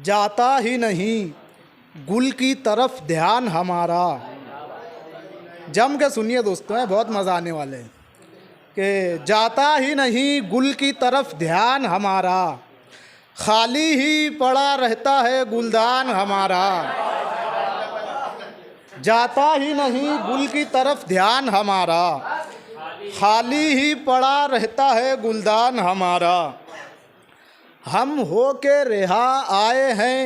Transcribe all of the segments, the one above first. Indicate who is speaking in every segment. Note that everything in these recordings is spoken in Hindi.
Speaker 1: जाता ही नहीं गुल की तरफ ध्यान हमारा। जम के सुनिए दोस्तों, है बहुत मज़ा आने वाले हैं कि जाता ही नहीं गुल की तरफ ध्यान हमारा, खाली ही पड़ा रहता है गुलदान हमारा। जाता ही नहीं गुल की तरफ ध्यान हमारा, खाली ही पड़ा रहता है गुलदान हमारा। हम हो के रिहा आए हैं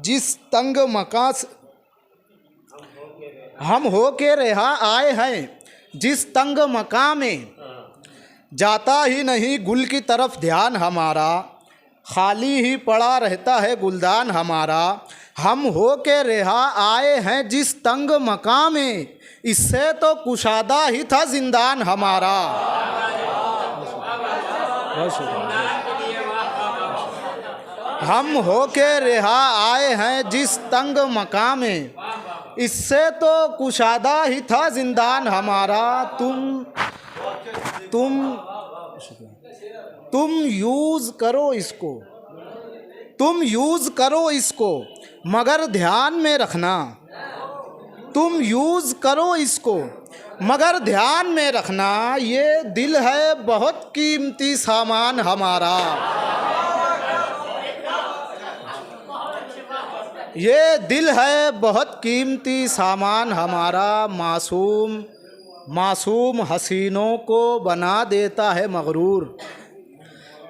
Speaker 1: जिस तंग मकान से, हम हो के रिहा आए हैं जिस तंग मकान में, जाता ही नहीं गुल की तरफ ध्यान हमारा, खाली ही पड़ा रहता है गुलदान हमारा। हम हो के रिहा आए हैं जिस तंग मकाम में, इससे तो कुशादा ही था जिंदान हमारा। हम हो के रिहा आए हैं जिस तंग मकाम में, इससे तो कुशादा ही था जिंदान हमारा। तुम यूज़ करो इसको, तुम यूज़ करो इसको मगर ध्यान में रखना। तुम यूज़ करो इसको मगर ध्यान में रखना, ये दिल है बहुत कीमती सामान हमारा। ये दिल है बहुत कीमती सामान हमारा। मासूम हसीनों को बना देता है मगरूर,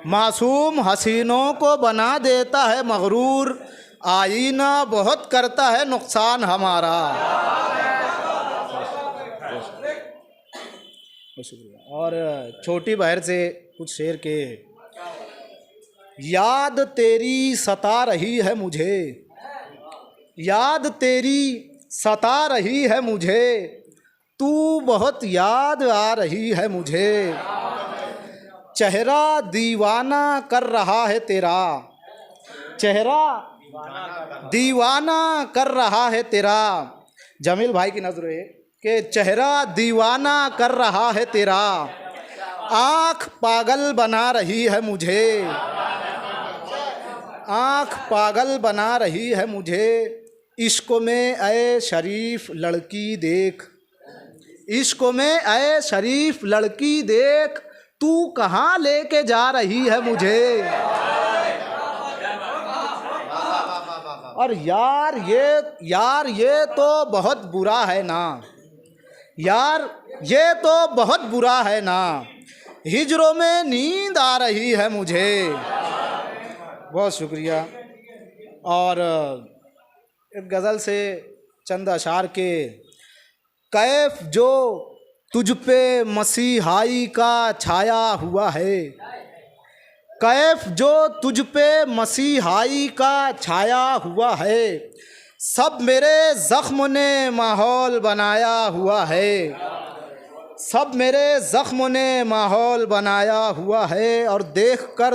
Speaker 1: मासूम हसीनों को बना देता है मगरूर, आईना बहुत करता है नुकसान हमारा। और छोटी बहर से कुछ शेर के। याद तेरी सता रही है मुझे, याद तेरी सता रही है मुझे, तू बहुत याद आ रही है मुझे। चेहरा दीवाना कर रहा है तेरा, चेहरा दीवाना कर रहा है तेरा। जमील भाई की नजर है कि चेहरा दीवाना कर रहा है तेरा, आँख पागल बना रही है मुझे, आँख पागल बना रही है मुझे। इश्क में ऐ शरीफ लड़की देख, इश्क में ऐ शरीफ लड़की देख, तू कहाँ लेके जा रही है मुझे। और यार ये तो बहुत बुरा है ना, यार ये तो बहुत बुरा है ना, हिजरों में नींद आ रही है मुझे। बहुत शुक्रिया। और एक गज़ल से चंद अशार के। कैफ जो तुझ पे मसीहाई का छाया हुआ है, कैफ जो तुझ पे मसीहाई का छाया हुआ है, सब मेरे ज़ख्म ने माहौल बनाया हुआ है, सब मेरे ज़ख्म ने माहौल बनाया हुआ है। और देख कर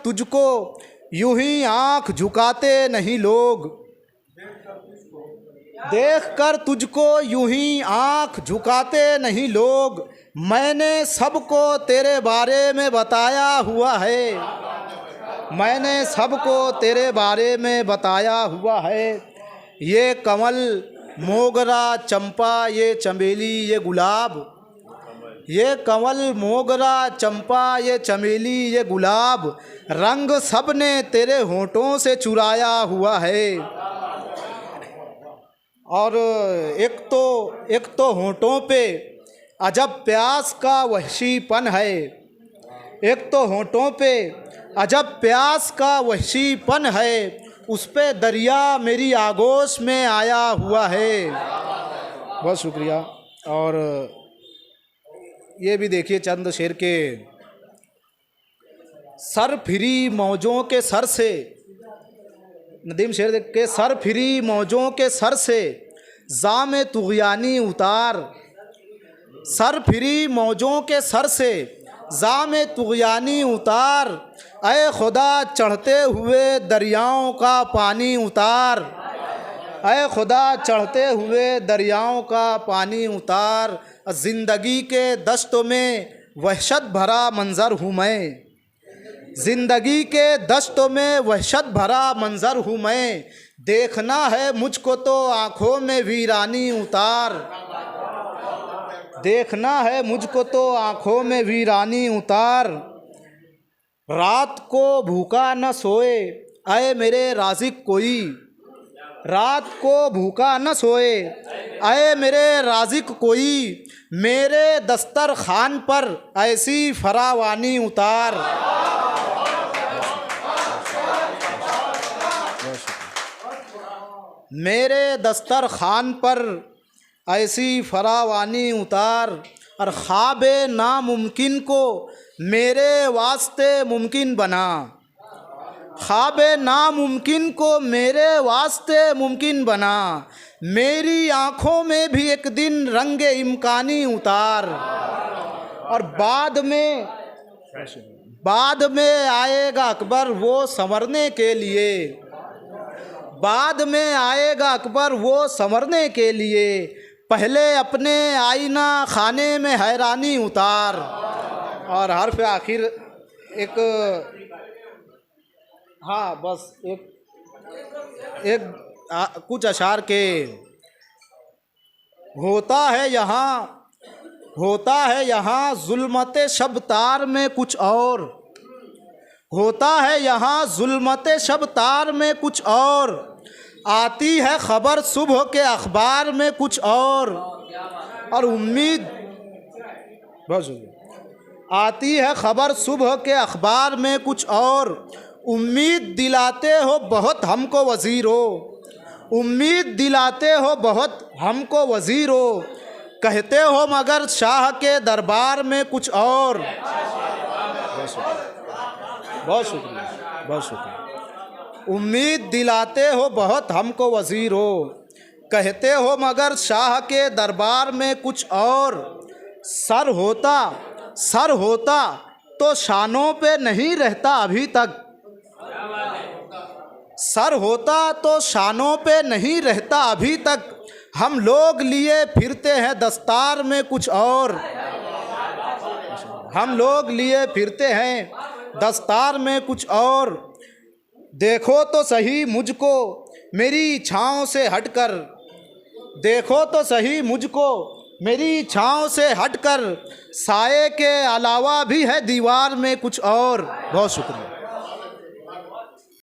Speaker 1: तुझको यूं ही आँख झुकाते नहीं लोग, देख कर तुझको यूं ही आँख झुकाते नहीं लोग, मैंने सबको तेरे बारे में बताया हुआ है, मैंने सबको तेरे बारे में बताया हुआ है। ये कमल मोगरा चंपा ये चमेली ये गुलाब, ये कमल मोगरा चंपा ये चमेली ये गुलाब, रंग सब ने तेरे होठों से चुराया हुआ है। और एक तो होठों पे अजब प्यास का वहशीपन है, एक तो होठों पे अजब प्यास का वहशीपन है, उस पे दरिया मेरी आगोश में आया हुआ है। बहुत शुक्रिया। और ये भी देखिए चंद शेर के। सर फिरी मौजों के सर से, नदीम शेर देख के। सर फिरी मौजों के सर से जामे तुग़यानी उतार, सर फिरी मौजों के सर से जामे तुग़यानी उतार, ऐ खुदा चढ़ते हुए दरियाओं का पानी उतार, ऐ खुदा चढ़ते हुए दरियाओं का पानी उतार। ज़िंदगी के दश्तों में वहशत भरा मंज़र हूँ मैं, जिंदगी के दस्तों में वहशत भरा मंजर हूँ मैं, देखना है मुझको तो आँखों में वीरानी उतार। देखना है मुझको तो आँखों में वीरानी उतार। रात को भूखा न सोए आए मेरे राज़िक कोई, रात को भूखा न सोए आए मेरे राज़िक कोई, मेरे दस्तरखान पर ऐसी फरावानी उतार। मेरे दस्तरखान पर ऐसी फरावानी उतार, और ख्वाबे नामुमकिन को मेरे वास्ते मुमकिन बना। ख्वाबे नामुमकिन को मेरे वास्ते मुमकिन बना, मेरी आँखों में भी एक दिन रंगे इम्कानी उतार। और बाद में आएगा अकबर वो संवरने के लिए, बाद में आएगा अकबर वो संवरने के लिए, पहले अपने आईना खाने में हैरानी उतार। और हर्फ आखिर एक, हाँ बस एक कुछ अशार के, होता है यहाँ जुल्मते शब तार में कुछ और, होता है यहाँ जुल्मते शब तार में कुछ और, आती है खबर सुबह के अखबार में कुछ और उम्मीद, बस आती है खबर सुबह के अखबार में कुछ और, उम्मीद दिलाते हो बहुत हमको वज़ीरो, उम्मीद दिलाते हो बहुत हमको वज़ीरो, कहते हो मगर शाह के दरबार में कुछ और। बहुत शुक्रिया, बहुत शुक्रिया। उम्मीद दिलाते हो बहुत हमको वज़ीरो, कहते हो मगर शाह के दरबार में कुछ और, सर होता तो शानों पे नहीं रहता अभी तक, सर होता तो शानों पे नहीं रहता अभी तक, हम लोग लिए फिरते हैं दस्तार में कुछ और, हम लोग लिए फिरते हैं दस्तार में कुछ और। देखो तो सही मुझको मेरी छाँव से हटकर, देखो तो सही मुझको मेरी छाँव से हटकर, साये के अलावा भी है दीवार में कुछ और। बहुत शुक्रिया।